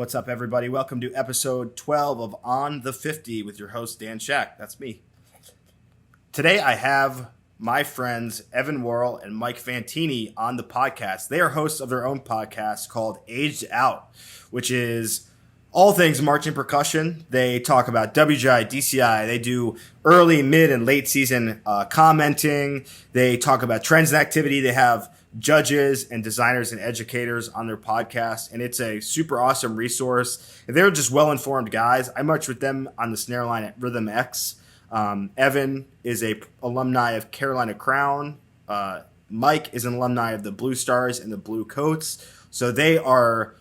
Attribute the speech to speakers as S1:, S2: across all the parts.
S1: What's up, everybody? Welcome to episode 12 of On the 50 with your host, Dan Schack. That's me. Today, I have my friends, Evan Worrell and Mike Fantini, on the podcast. They are hosts of their own podcast called Aged Out, which is all things marching percussion. They talk about WGI, DCI. They do early, mid, and late season commenting. They talk about trends and activity. They have judges and designers and educators on their podcast, and it's a super awesome resource. They're just well-informed guys. I march with them on the snare line at Rhythm X. Evan is a alumni of Carolina Crown. Mike is an alumni of the Blue Stars and the Blue Coats. So they are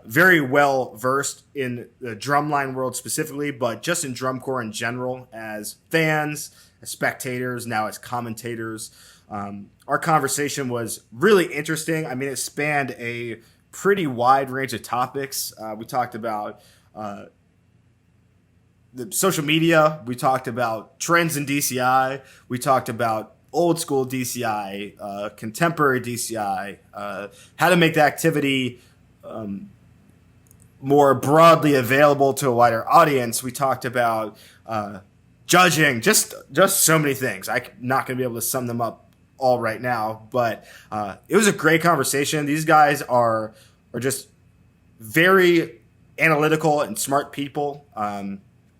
S1: very well versed in the drumline world specifically, but just in drum corps in general, as fans, as spectators, now as commentators. Our conversation was really interesting. I mean, it spanned a pretty wide range of topics. We talked about the social media. We talked about trends in DCI. We talked about old school DCI, contemporary DCI, how to make the activity more broadly available to a wider audience. We talked about judging, just so many things. I'm not going to be able to sum them up all right now, but it was a great conversation. These guys are just very analytical and smart people.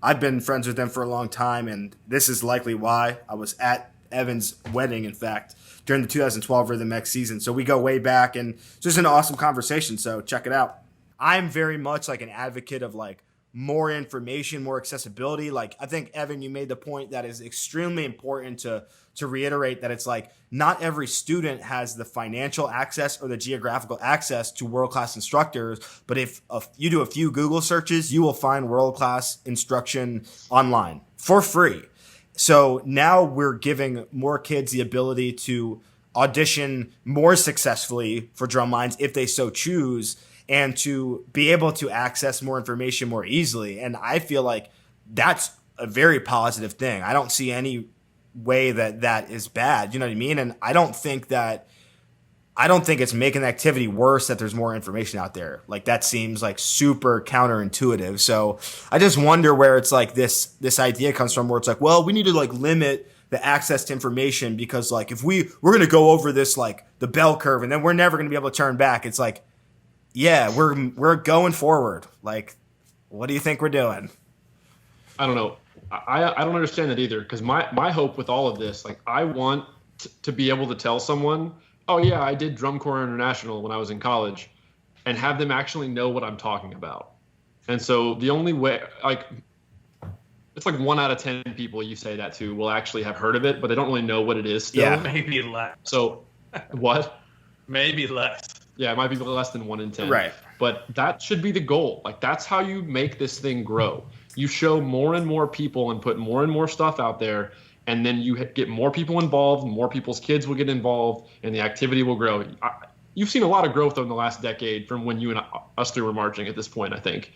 S1: I've been friends with them for a long time, and this is likely why. I was at Evan's wedding, in fact, during the 2012 Rhythm X season. So we go way back, and it's just an awesome conversation. So check it out. I'm very much like an advocate of like more information, more accessibility. Like, I think, Evan, you made the point that is extremely important to reiterate, that it's like not every student has the financial access or the geographical access to world-class instructors. But if you do a few Google searches, you will find world-class instruction online for free. So now we're giving more kids the ability to audition more successfully for drum lines if they so choose, and to be able to access more information more easily. And I feel like that's a very positive thing. I don't see any way that is bad. You know what I mean? And I don't think it's making the activity worse that there's more information out there. Like, that seems like super counterintuitive. So I just wonder where it's like this idea comes from, where it's like, well, we need to like limit the access to information because like if we're going to go over this, like the bell curve, and then we're never going to be able to turn back. It's like, yeah, we're going forward. Like, what do you think we're doing?
S2: I don't know. I don't understand that either, because my hope with all of this, like, I want to be able to tell someone, oh yeah, I did Drum Corps International when I was in college, and have them actually know what I'm talking about. And so the only way, like, it's like 1 out of 10 people you say that to will actually have heard of it, but they don't really know what it is still.
S3: Yeah, maybe less.
S2: So what?
S3: Maybe less.
S2: Yeah, it might be less than 1 in 10.
S1: Right.
S2: But that should be the goal. Like, that's how you make this thing grow. You show more and more people and put more and more stuff out there, and then you get more people involved, more people's kids will get involved, and the activity will grow. You've seen a lot of growth in the last decade from when you and us three were marching at this point, I think.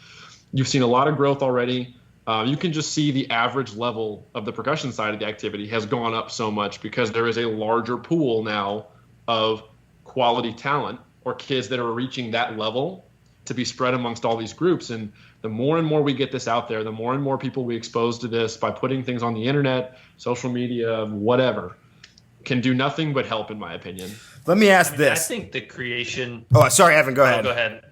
S2: You've seen a lot of growth already. You can just see the average level of the percussion side of the activity has gone up so much because there is a larger pool now of quality talent or kids that are reaching that level to be spread amongst all these groups. And the more and more we get this out there, the more and more people we expose to this by putting things on the internet, social media, whatever, can do nothing but help, in my opinion.
S1: Let me ask this.
S3: I think the creation...
S1: Oh, sorry, Evan, go ahead.
S3: Go ahead.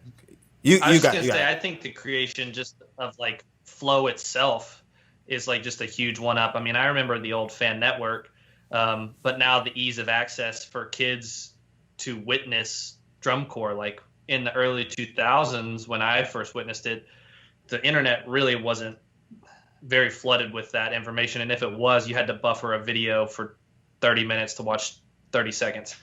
S3: I think the creation just of like flow itself is like just a huge one-up. I mean, I remember the old Fan Network, but now the ease of access for kids to witness drum corps, like in the early 2000s when I first witnessed it, the internet really wasn't very flooded with that information. And if it was, you had to buffer a video for 30 minutes to watch 30 seconds.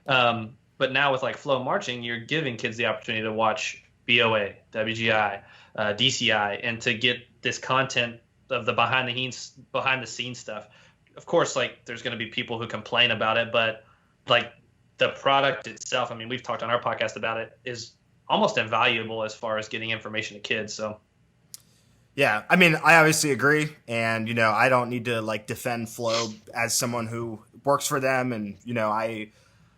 S3: But now with like FloMarching, you're giving kids the opportunity to watch BOA, WGI, DCI, and to get this content of the behind the scenes stuff. Of course, like there's going to be people who complain about it, but like the product itself, I mean, we've talked on our podcast about it, is almost invaluable as far as getting information to kids. So
S1: yeah, I mean, I obviously agree, and you know, I don't need to like defend Flow as someone who works for them, and you know,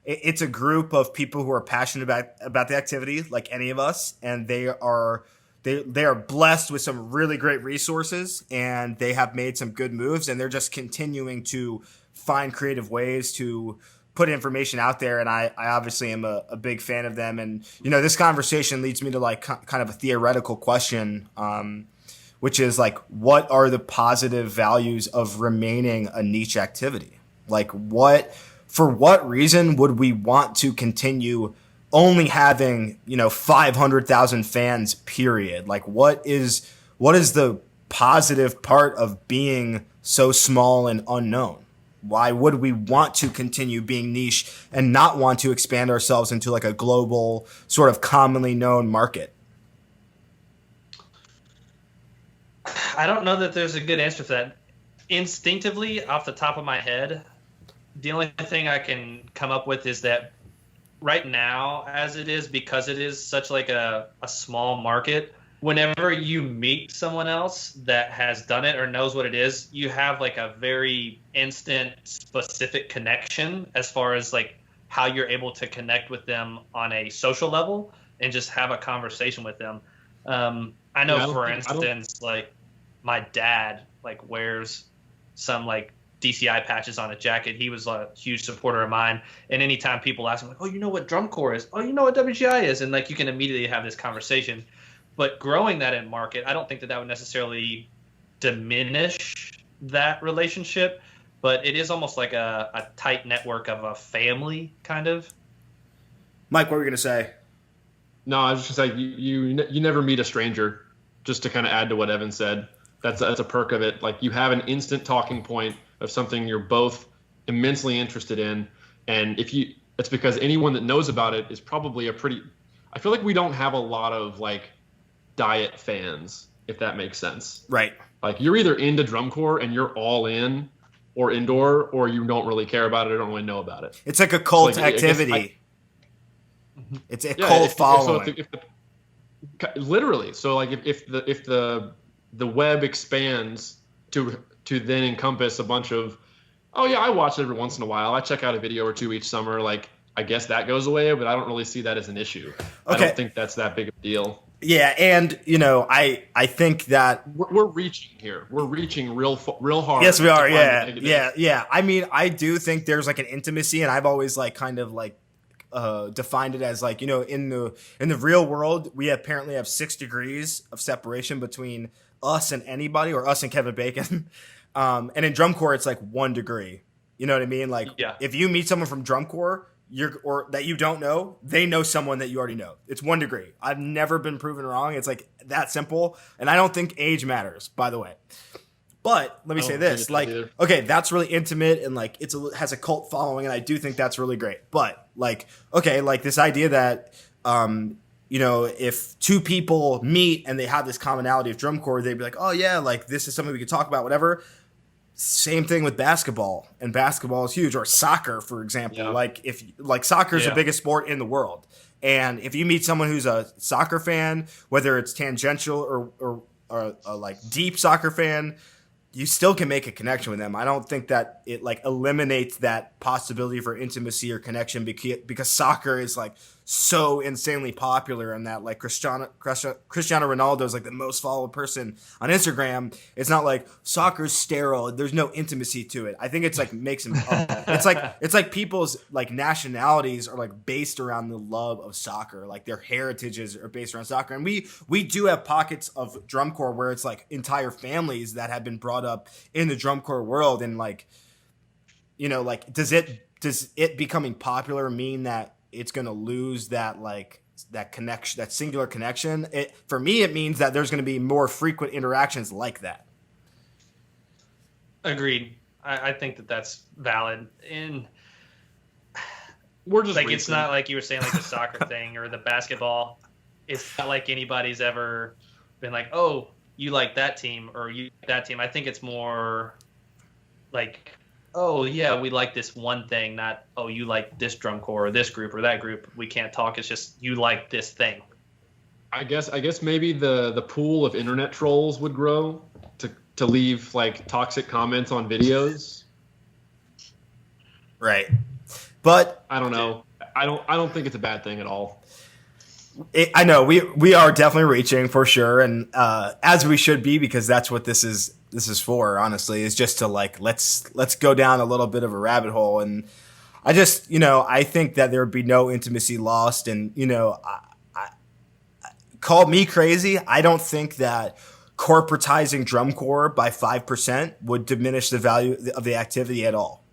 S1: it's a group of people who are passionate about the activity, like any of us, and they are they are blessed with some really great resources, and they have made some good moves, and they're just continuing to find creative ways to put information out there. And I obviously am a big fan of them. And, this conversation leads me to like kind of a theoretical question, which is like, what are the positive values of remaining a niche activity? Like for what reason would we want to continue only having, 500,000 fans, period? Like what is the positive part of being so small and unknown? Why would we want to continue being niche and not want to expand ourselves into like a global sort of commonly known market?
S3: I don't know that there's a good answer for that. Instinctively, off the top of my head, the only thing I can come up with is that right now, as it is, because it is such like a small market, whenever you meet someone else that has done it or knows what it is, you have like a very instant, specific connection as far as like how you're able to connect with them on a social level and just have a conversation with them. I know, for instance, like my dad like wears some like DCI patches on a jacket. He was a huge supporter of mine. And anytime people ask him, like, oh, you know what drum corps is? Oh, you know what WGI is? And like you can immediately have this conversation. But growing that in market, I don't think that would necessarily diminish that relationship. But it is almost like a tight network of a family, kind of.
S1: Mike, what were you going to say?
S2: No, I was just like, you never meet a stranger, just to kind of add to what Evan said. That's a perk of it. Like you have an instant talking point of something you're both immensely interested in. And it's because anyone that knows about it is probably I feel like we don't have a lot of like diet fans, if that makes sense.
S1: Right.
S2: Like you're either into drum corps and you're all in or indoor, or you don't really care about it or don't really know about it.
S1: It's like a cult activity. It's a cult following.
S2: Literally. So like if the web expands to then encompass a bunch of, oh yeah, I watch it every once in a while. I check out a video or two each summer. Like I guess that goes away, but I don't really see that as an issue. Okay. I don't think that's that big of a deal.
S1: Yeah, and I think that
S2: we're reaching here. We're reaching real hard.
S1: Yes, we are. Yeah. I mean, I do think there's like an intimacy, and I've always like kind of like defined it as like, in the real world, we apparently have 6 degrees of separation between us and anybody, or us and Kevin Bacon. And in drum corps, it's like 1 degree. You know what I mean? Like, if you meet someone from drum corps, or that you don't know, they know someone that you already know. It's 1 degree. I've never been proven wrong. It's like that simple. And I don't think age matters, by the way. But let me say this, like, okay, that's really intimate, and like has a cult following, and I do think that's really great. But like, okay, like this idea that if 2 people meet and they have this commonality of drum corps, they'd be like, oh yeah, like this is something we could talk about, whatever. Same thing with basketball, and basketball is huge, or soccer, for example. Yeah. Like soccer is the biggest sport in the world, and if you meet someone who's a soccer fan, whether it's tangential or a like deep soccer fan, you still can make a connection with them. I don't think that it like eliminates that possibility for intimacy or connection because soccer is like so insanely popular, and that like Cristiano Ronaldo is like the most followed person on Instagram. It's not like soccer's sterile. There's no intimacy to it. I think it's like makes him. It's like people's like nationalities are like based around the love of soccer. Like their heritages are based around soccer, and we do have pockets of drum corps where it's like entire families that have been brought up in the drum corps world, and like, like does it becoming popular mean that it's going to lose that like that connection, that singular connection? For me, it means that there's going to be more frequent interactions like that.
S3: Agreed. I think that that's valid. And
S2: we're just
S3: like, it's not like you were saying, like the soccer thing or the basketball. It's not like anybody's ever been like, oh, you like that team or you like that team. I think it's more like, oh yeah, we like this one thing, not, oh, you like this drum corps or this group or that group. We can't talk. It's just you like this thing.
S2: I guess maybe the pool of internet trolls would grow to leave like toxic comments on videos.
S1: Right. But
S2: I don't know. I don't think it's a bad thing at all.
S1: I know we are definitely reaching for sure, and as we should be, because that's what this is for. Honestly, is just to like let's go down a little bit of a rabbit hole, and I just I think that there would be no intimacy lost, and call me crazy. I don't think that corporatizing drum corps by 5% would diminish the value of the activity at all.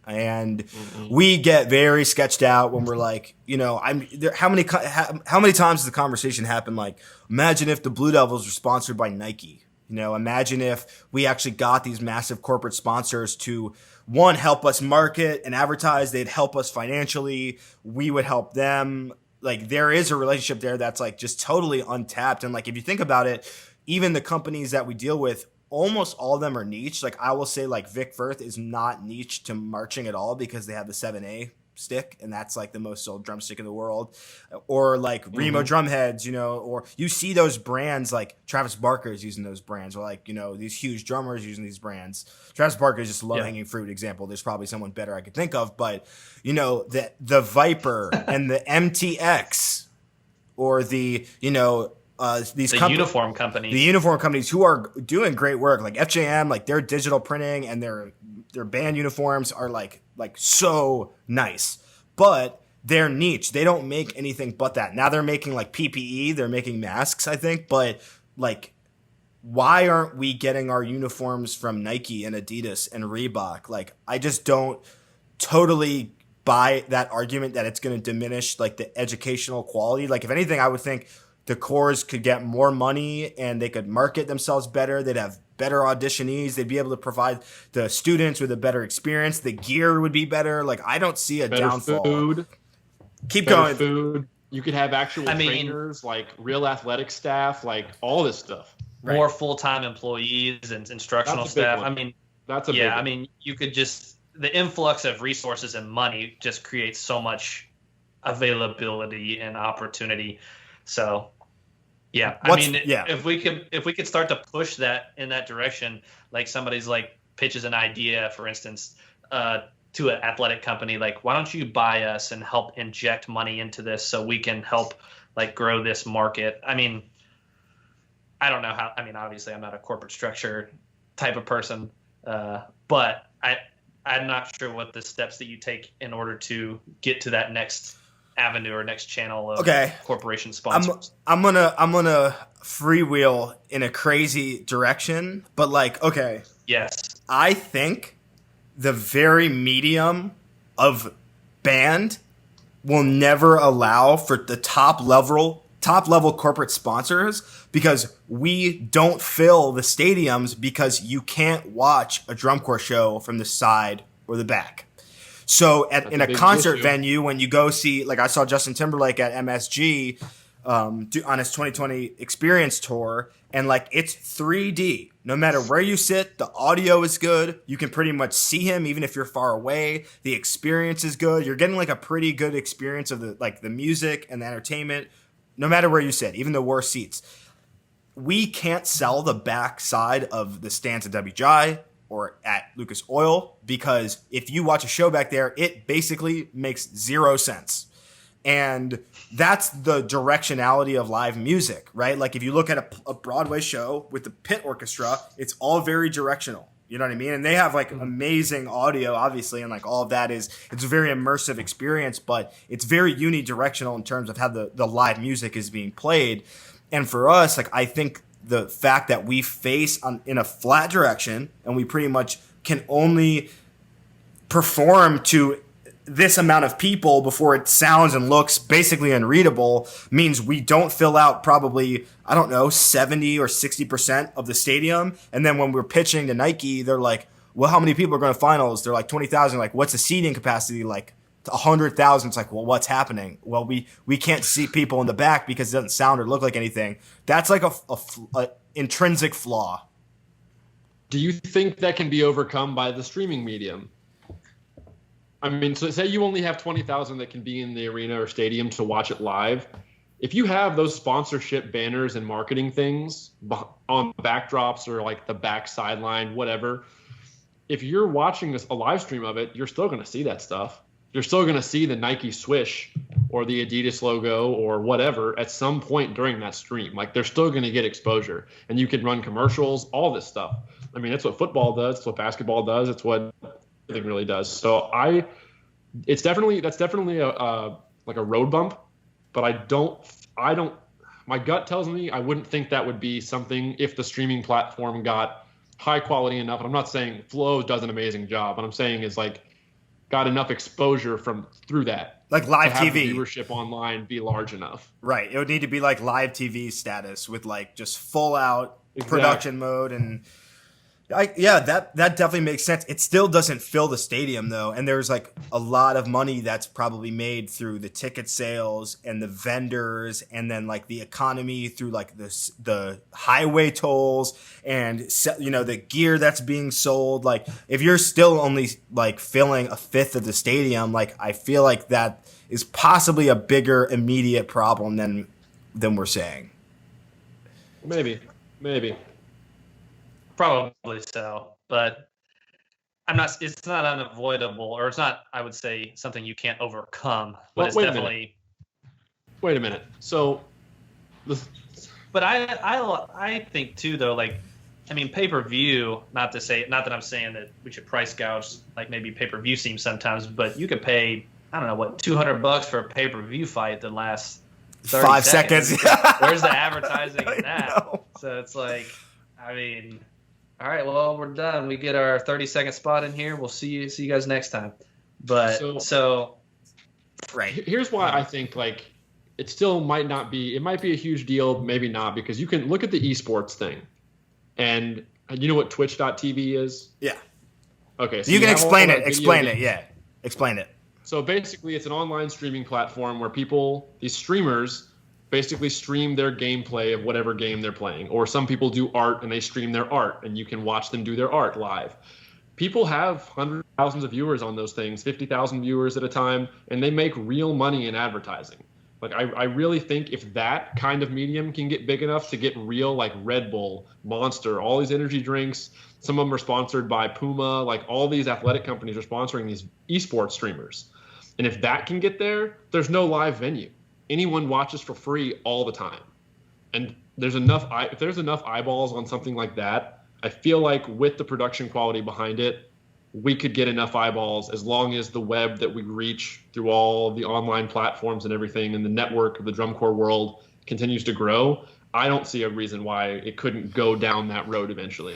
S1: And we get very sketched out when we're like, I'm there. How many times does the conversation happen? Like, imagine if the Blue Devils were sponsored by Nike. Imagine if we actually got these massive corporate sponsors to, one, help us market and advertise. They'd help us financially. We would help them. Like, there is a relationship there that's like just totally untapped. And like, if you think about it, even the companies that we deal with, almost all of them are niche. Like, I will say, like, Vic Firth is not niche to marching at all because they have the 7A stick, and that's like the most sold drumstick in the world. Or like Remo Drumheads, or you see those brands like Travis Barker is using those brands, or like, these huge drummers using these brands. Travis Barker is just a low-hanging fruit example. There's probably someone better I could think of, but the Viper and the MTX or the
S3: uniform companies.
S1: The uniform companies who are doing great work, like FJM, like their digital printing and their band uniforms are like so nice. But they're niche. They don't make anything but that. Now they're making like PPE, they're making masks, I think, but like, why aren't we getting our uniforms from Nike and Adidas and Reebok? Like, I just don't totally buy that argument that it's going to diminish like the educational quality. Like, if anything, I would think the corps could get more money and they could market themselves better. They'd have better auditionees. They'd be able to provide the students with a better experience. The gear would be better. Like, I don't see a
S2: better
S1: downfall.
S2: Food.
S1: Keep
S2: better
S1: going.
S2: Food. You could have actual trainers, like real athletic staff, like all this stuff.
S3: More full-time employees and instructional staff. I mean,
S2: that's a big one.
S3: I mean, you could just, the influx of resources and money just creates so much availability and opportunity. So, yeah, if we could start to push that in that direction, like somebody's like pitches an idea, for instance, to an athletic company, like, why don't you buy us and help inject money into this so we can help like grow this market? I mean, I don't know how. I mean, obviously, I'm not a corporate structure type of person, but I'm not sure what the steps that you take in order to get to that next avenue or next channel of corporation sponsors.
S1: I'm gonna freewheel in a crazy direction, but like,
S3: yes,
S1: I think the very medium of band will never allow for the top level corporate sponsors, because we don't fill the stadiums because you can't watch a drum corps show from the side or the back. So in a concert venue, when you go see, like I saw Justin Timberlake at MSG on his 2020 Experience tour, and like it's 3D. No matter where you sit, the audio is good. You can pretty much see him even if you're far away. The experience is good. You're getting like a pretty good experience of the music and the entertainment, no matter where you sit, even the worst seats. We can't sell the back side of the stands at WGI or at Lucas Oil, because if you watch a show back there, it basically makes 0 sense. And that's the directionality of live music, right? Like if you look at a Broadway show with the pit orchestra, it's all very directional. You know what I mean? And they have like amazing audio, obviously, and like all of that it's a very immersive experience, but it's very unidirectional in terms of how the live music is being played. And for us, like I think the fact that we face in a flat direction and we pretty much can only perform to this amount of people before it sounds and looks basically unreadable means we don't fill out probably, 70 or 60% of the stadium. And then when we're pitching to Nike, they're like, well, how many people are going to finals? They're like 20,000. Like, what's the seating capacity? Like 100,000. It's like, well, what's happening? Well, we can't see people in the back because it doesn't sound or look like anything. That's like a intrinsic flaw.
S2: Do you think that can be overcome by the streaming medium? I mean, so say you only have 20,000 that can be in the arena or stadium to watch it live. If you have those sponsorship banners and marketing things on backdrops or like the back sideline, whatever, if you're watching a live stream of it, you're still going to see that stuff. you're still going to see the Nike swish or the Adidas logo or whatever at some point during that stream. Like, they're still going to get exposure, and you can run commercials, all this stuff. I mean, it's what football does. It's what basketball does. It's what everything really does. So that's definitely a like a road bump, but I don't, my gut tells me I wouldn't think that would be something if the streaming platform got high quality enough. And I'm not saying Flow does an amazing job. What I'm saying is, like, got enough exposure through that.
S1: Like live
S2: to have
S1: TV.
S2: The viewership online be large enough.
S1: Right. It would need to be like live TV status with like just full out production mode. And that definitely makes sense. It still doesn't fill the stadium though. And there's like a lot of money that's probably made through the ticket sales and the vendors, and then like the economy through like the highway tolls and, you know, the gear that's being sold. Like, if you're still only like filling a fifth of the stadium, like, I feel like that is possibly a bigger immediate problem than we're saying.
S2: Maybe.
S3: Probably so, but it's not unavoidable, or it's not, I would say, something you can't overcome, but it's definitely.
S2: Wait a minute. So,
S3: but I think too, though, like, I mean, pay-per-view, not that I'm saying that we should price gouge like maybe pay-per-view seems sometimes, but you could pay, I don't know, what, $200 for a pay-per-view fight that lasts
S1: 5 seconds.
S3: Where's the advertising in that? So it's like, I mean, all right, well, we're done. We get our 30-second spot in here. We'll see you guys next time. But so
S1: right.
S2: Here's why I think, like, it still might not be. It might be a huge deal, maybe not, because you can look at the esports thing, and you know what Twitch.tv is?
S1: Yeah.
S2: Okay. So
S1: you can explain it. Explain it. Yeah. Explain it.
S2: So basically, it's an online streaming platform where these streamers, basically stream their gameplay of whatever game they're playing. Or some people do art and they stream their art, and you can watch them do their art live. People have hundreds of thousands of viewers on those things, 50,000 viewers at a time, and they make real money in advertising. Like, I really think if that kind of medium can get big enough to get real, like Red Bull, Monster, all these energy drinks, some of them are sponsored by Puma, like all these athletic companies are sponsoring these esports streamers. And if that can get there, there's no live venue. Anyone watches for free all the time. And if there's enough eyeballs on something like that, I feel like with the production quality behind it, we could get enough eyeballs, as long as the web that we reach through all the online platforms and everything, and the network of the drum corps world continues to grow. I don't see a reason why it couldn't go down that road eventually.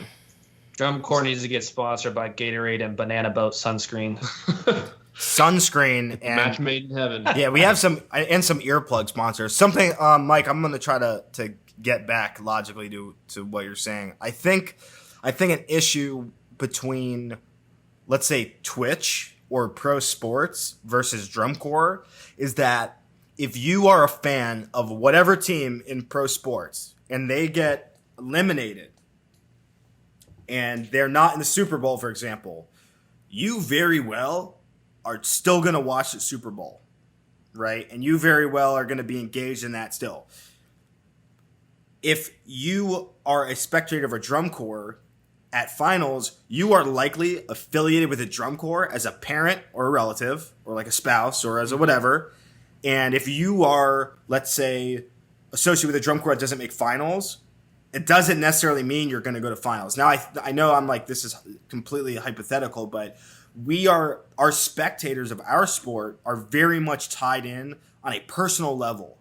S3: Drum corps needs to get sponsored by Gatorade and Banana Boat sunscreen.
S1: Sunscreen and
S2: match made in heaven.
S1: Yeah, we have some earplug sponsors. Something, Mike, I'm going to try to get back logically to what you're saying. I think an issue between, let's say, Twitch or pro sports versus drum corps is that if you are a fan of whatever team in pro sports and they get eliminated and they're not in the Super Bowl, for example, you very well are still going to watch the Super Bowl, right? And you very well are going to be engaged in that still. If you are a spectator of a drum corps at finals, you are likely affiliated with a drum corps as a parent or a relative or like a spouse or as a whatever. And if you are, let's say, associated with a drum corps that doesn't make finals, it doesn't necessarily mean you're going to go to finals. Now, I know I'm like, this is completely hypothetical, but our spectators of our sport are very much tied in on a personal level.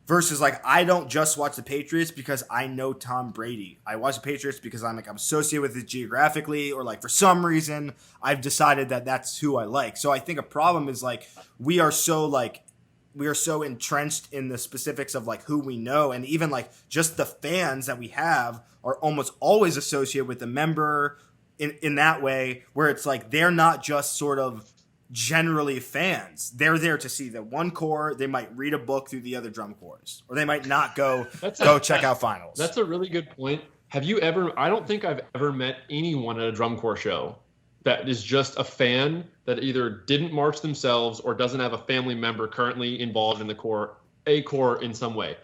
S1: Versus, like, I don't just watch the Patriots because I know Tom Brady. I watch the Patriots because I'm associated with it geographically, or like for some reason I've decided that that's who I like. So I think a problem is like we are so entrenched in the specifics of like who we know, and even like just the fans that we have are almost always associated with the member in that way, where it's like they're not just sort of generally fans. They're there to see the one corps. They might read a book through the other drum corps, or they might not go check out finals.
S2: That's a really good point. I don't think I've ever met anyone at a drum corps show that is just a fan that either didn't march themselves or doesn't have a family member currently involved in the corps in some way.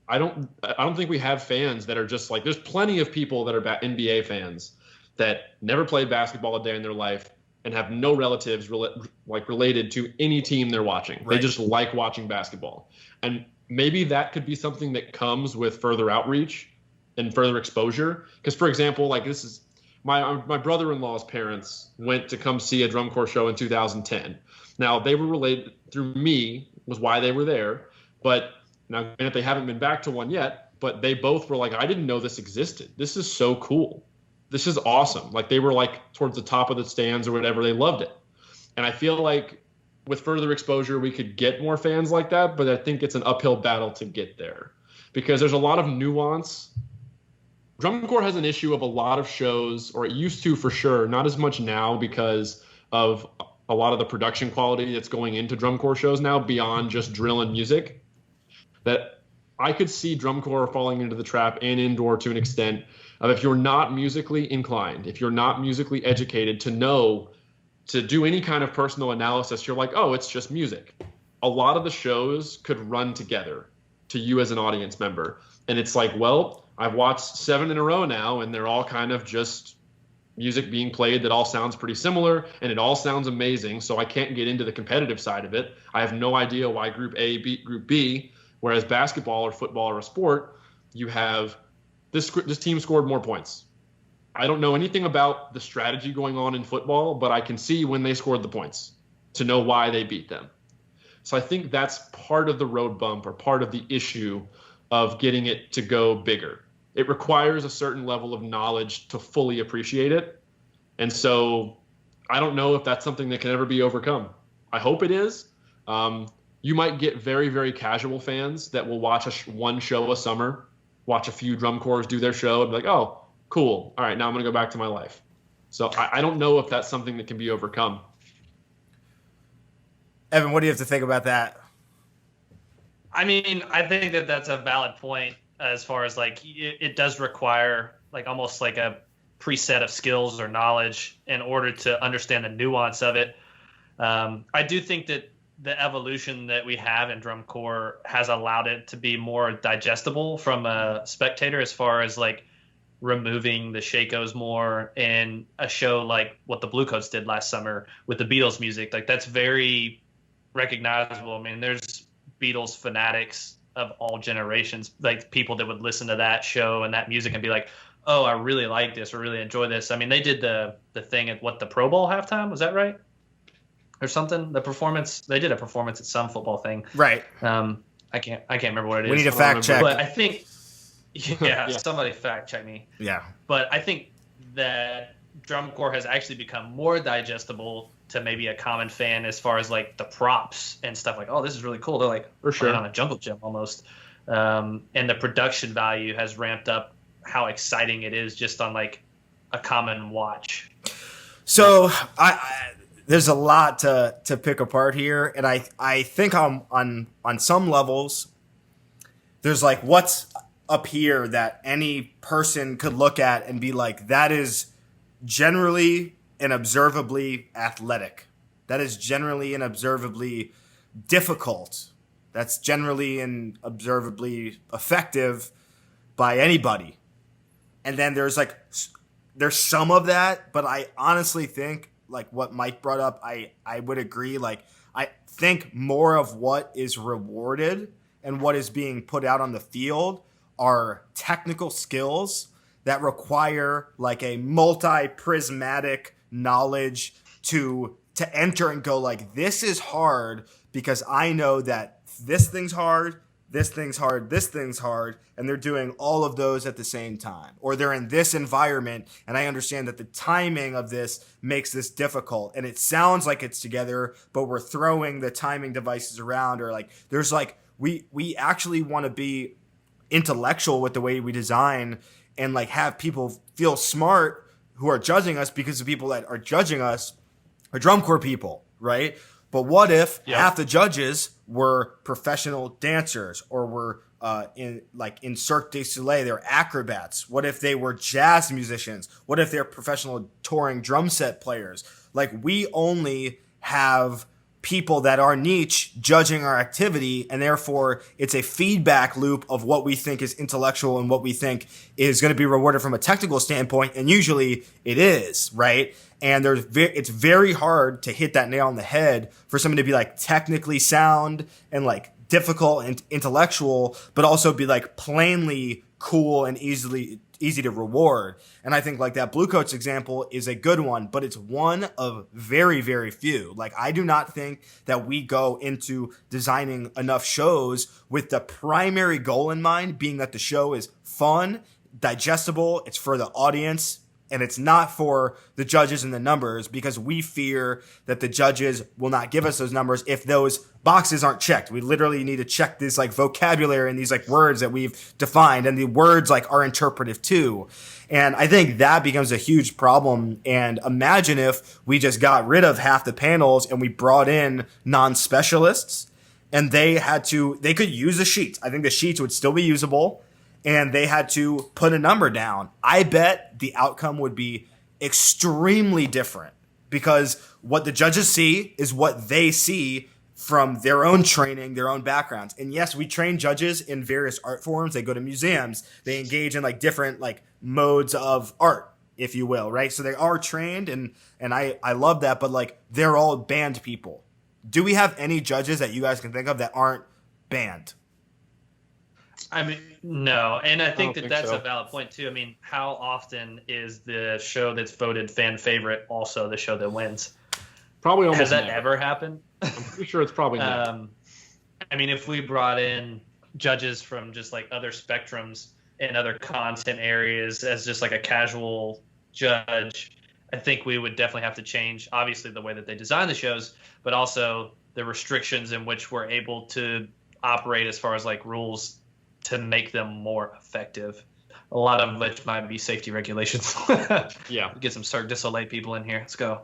S2: I don't think we have fans that are just like, there's plenty of people that are NBA fans that never played basketball a day in their life, and have no relatives related to any team they're watching. Right. They just like watching basketball. And maybe that could be something that comes with further outreach and further exposure. Because, for example, like this is my brother-in-law's parents went to come see a drum corps show in 2010. Now, they were related through me was why they were there. But now, granted, they haven't been back to one yet, but they both were like, I didn't know this existed. This is so cool. This is awesome. Like they were like towards the top of the stands or whatever. They loved it. And I feel like with further exposure, we could get more fans like that, but I think it's an uphill battle to get there because there's a lot of nuance. Drum corps has an issue of a lot of shows, or it used to for sure, not as much now because of a lot of the production quality that's going into drum corps shows now beyond just drill and music, that I could see drum corps falling into the trap and indoor to an extent of if you're not musically inclined, if you're not musically educated to know to do any kind of personal analysis, you're like, oh, it's just music. A lot of the shows could run together to you as an audience member. And it's like, well, I've watched 7 in a row now, and they're all kind of just music being played that all sounds pretty similar, and it all sounds amazing, so I can't get into the competitive side of it. I have no idea why Group A beat Group B, whereas basketball or football or a sport, you have this team scored more points. I don't know anything about the strategy going on in football, but I can see when they scored the points to know why they beat them. So I think that's part of the road bump or part of the issue of getting it to go bigger. It requires a certain level of knowledge to fully appreciate it. And so I don't know if that's something that can ever be overcome. I hope it is. You might get very, very casual fans that will watch one show a summer, watch a few drum corps do their show and be like, oh, cool. All right, now I'm going to go back to my life. So I don't know if that's something that can be overcome.
S1: Evan, what do you have to think about that?
S3: I mean, I think that that's a valid point as far as like it does require like almost like a preset of skills or knowledge in order to understand the nuance of it. I do think that the evolution that we have in drum corps has allowed it to be more digestible from a spectator as far as like removing the shakos more in a show like what the Blue Coats did last summer with the Beatles music. Like that's very recognizable. I mean, there's Beatles fanatics of all generations, like people that would listen to that show and that music and be like, oh, I really like this or really enjoy this. I mean, they did the thing at the Pro Bowl halftime. Was that right? Or something? The performance, they did a performance at some football thing.
S1: Right.
S3: I can't remember what it is.
S1: We need a fact check.
S3: But I think, yeah, somebody fact check me.
S1: Yeah.
S3: But I think that drum corps has actually become more digestible to maybe a common fan as far as like the props and stuff like, oh, this is really cool. They're like
S2: for sure
S3: on a jungle gym almost. And the production value has ramped up how exciting it is just on like a common watch.
S1: So there's a lot to pick apart here, and I think on some levels, there's like what's up here that any person could look at and be like, that is generally and observably athletic. That is generally and observably difficult. That's generally and observably effective by anybody. And then there's some of that, but I honestly think like what Mike brought up, I would agree. Like I think more of what is rewarded and what is being put out on the field are technical skills that require like a multi-prismatic knowledge to enter and go like, this is hard because I know that this thing's hard, this thing's hard, this thing's hard, and they're doing all of those at the same time. Or they're in this environment, and I understand that the timing of this makes this difficult. And it sounds like it's together, but we're throwing the timing devices around, or like there's like we actually want to be intellectual with the way we design and like have people feel smart who are judging us, because the people that are judging us are drum corps people, right? But what if half the judges were professional dancers or were in Cirque du Soleil, they're acrobats? What if they were jazz musicians? What if they're professional touring drum set players? Like we only have people that are niche judging our activity, and therefore it's a feedback loop of what we think is intellectual and what we think is going to be rewarded from a technical standpoint, and usually it is, right? And it's very hard to hit that nail on the head for someone to be like technically sound and like difficult and intellectual, but also be like plainly cool and easy to reward. And I think like that Blue Coats example is a good one, but it's one of very, very few. Like, I do not think that we go into designing enough shows with the primary goal in mind being that the show is fun, digestible, it's for the audience, and it's not for the judges and the numbers, because we fear that the judges will not give us those numbers if those boxes aren't checked. We literally need to check this like vocabulary and these like words that we've defined, and the words like are interpretive too. And I think that becomes a huge problem. And imagine if we just got rid of half the panels and we brought in non-specialists, and they could use the sheets. I think the sheets would still be usable, and they had to put a number down. I bet the outcome would be extremely different, because what the judges see is what they see from their own training, their own backgrounds. And yes, we train judges in various art forms. They go to museums. They engage in like different like modes of art, if you will, right? So they are trained, and I love that, but like they're all band people. Do we have any judges that you guys can think of that aren't band?
S3: I mean, no. And I think that's so. A valid point, too. I mean, how often is the show that's voted fan favorite also the show that wins?
S2: Probably almost
S3: Has that
S2: never.
S3: Ever happened?
S2: I'm pretty sure it's probably never.
S3: I mean, if we brought in judges from just like other spectrums and other content areas as just like a casual judge, I think we would definitely have to change, obviously, the way that they design the shows, but also the restrictions in which we're able to operate as far as like rules to make them more effective. A lot of which might be safety regulations.
S2: Yeah.
S3: Get some Cirque du Soleil people in here. Let's go.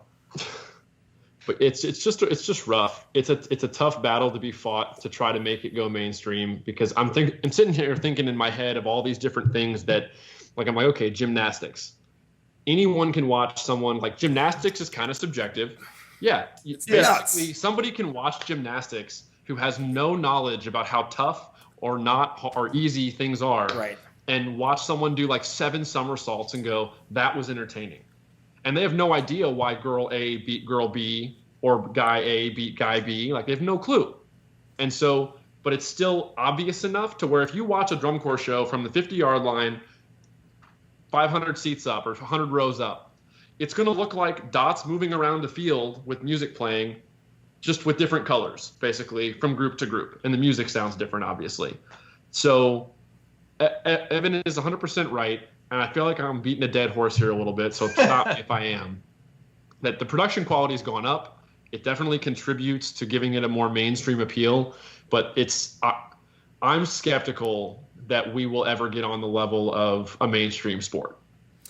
S2: But it's just rough. It's a tough battle to be fought to try to make it go mainstream, because I'm sitting here thinking in my head of all these different things that, like, I'm like, okay, gymnastics. Anyone can watch someone, like, gymnastics is kind of subjective. Yeah. Basically, somebody can watch gymnastics who has no knowledge about how tough or not or easy things are,
S1: right,
S2: and watch someone do like 7 somersaults and go, that was entertaining. And they have no idea why girl A beat girl B or guy A beat guy B. Like, they have no clue. And so, but it's still obvious enough to where if you watch a drum corps show from the 50-yard line, 500 seats up or 100 rows up, it's going to look like dots moving around the field with music playing, just with different colors, basically, from group to group. And the music sounds different, obviously. So Evan is 100% right, and I feel like I'm beating a dead horse here a little bit, so stop me if I am. That the production quality has gone up. It definitely contributes to giving it a more mainstream appeal, but I'm skeptical that we will ever get on the level of a mainstream sport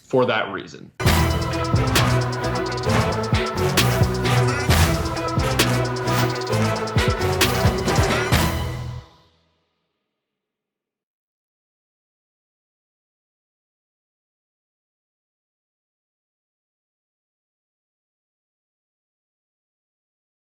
S2: for that reason.